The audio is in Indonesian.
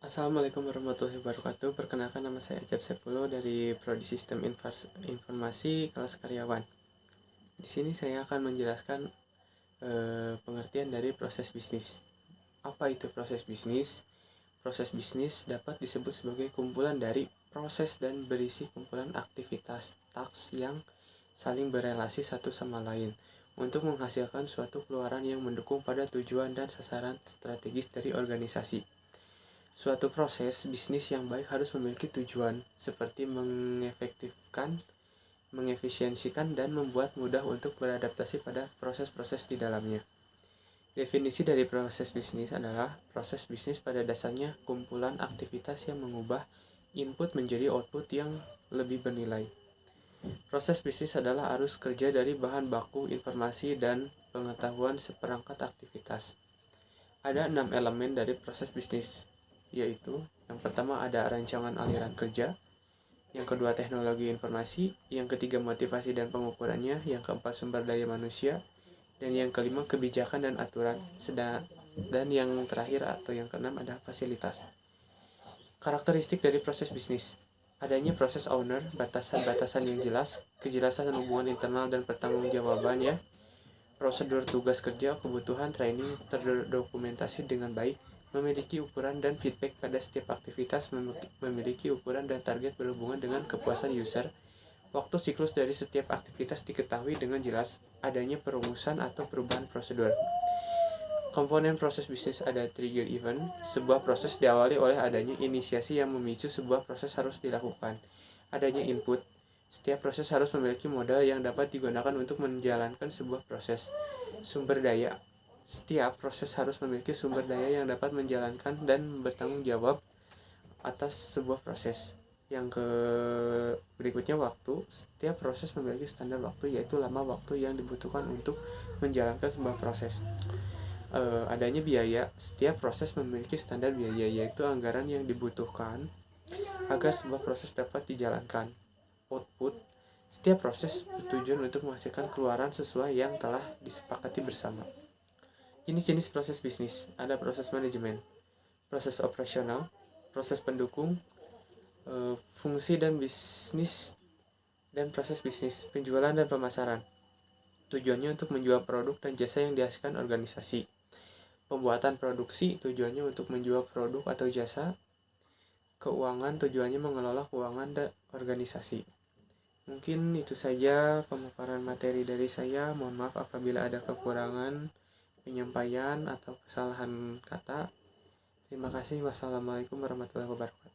Assalamualaikum warahmatullahi wabarakatuh. Perkenalkan, nama saya Ajab Sepuluh dari Prodi Sistem Informasi kelas karyawan. Di sini saya akan menjelaskan pengertian dari proses bisnis. Apa itu proses bisnis? Proses bisnis dapat disebut sebagai kumpulan dari proses dan berisi kumpulan aktivitas tasks yang saling berelasi satu sama lain untuk menghasilkan suatu keluaran yang mendukung pada tujuan dan sasaran strategis dari organisasi. Suatu proses bisnis yang baik harus memiliki tujuan, seperti mengefektifkan, mengefisiensikan, dan membuat mudah untuk beradaptasi pada proses-proses di dalamnya. Definisi dari proses bisnis adalah proses bisnis pada dasarnya kumpulan aktivitas yang mengubah input menjadi output yang lebih bernilai. Proses bisnis adalah arus kerja dari bahan baku informasi dan pengetahuan seperangkat aktivitas. Ada 6 elemen dari proses bisnis, yaitu yang pertama ada rancangan aliran kerja, yang kedua teknologi informasi, yang ketiga motivasi dan pengukurannya, yang keempat sumber daya manusia, dan yang kelima kebijakan dan aturan, dan yang terakhir atau yang keenam ada fasilitas. Karakteristik dari proses bisnis: adanya proses owner, batasan-batasan yang jelas, kejelasan hubungan internal dan pertanggungjawabannya, prosedur tugas kerja, kebutuhan training terdokumentasi dengan baik, memiliki ukuran dan feedback pada setiap aktivitas, memiliki ukuran dan target berhubungan dengan kepuasan user, waktu siklus dari setiap aktivitas diketahui dengan jelas, adanya perumusan atau perubahan prosedur. Komponen proses bisnis ada trigger event, sebuah proses diawali oleh adanya inisiasi yang memicu sebuah proses harus dilakukan, adanya input, setiap proses harus memiliki modal yang dapat digunakan untuk menjalankan sebuah proses. Sumber daya. Setiap proses harus memiliki sumber daya yang dapat menjalankan dan bertanggung jawab atas sebuah proses. Yang berikutnya waktu. Setiap proses memiliki standar waktu, yaitu lama waktu yang dibutuhkan untuk menjalankan sebuah proses. Adanya biaya. Setiap proses memiliki standar biaya, yaitu anggaran yang dibutuhkan agar sebuah proses dapat dijalankan. Output. Setiap proses bertujuan untuk menghasilkan keluaran sesuai yang telah disepakati bersama. Jenis-jenis proses bisnis. Ada proses manajemen, proses operasional, proses pendukung, fungsi dan bisnis, dan proses bisnis, penjualan dan pemasaran. Tujuannya untuk menjual produk dan jasa yang dihasilkan organisasi. Pembuatan produksi, tujuannya untuk menjual produk atau jasa. Keuangan, tujuannya mengelola keuangan dan organisasi. Mungkin itu saja pemaparan materi dari saya. Mohon maaf apabila ada kekurangan penyampaian atau kesalahan kata. Terima kasih. Wassalamualaikum warahmatullahi wabarakatuh.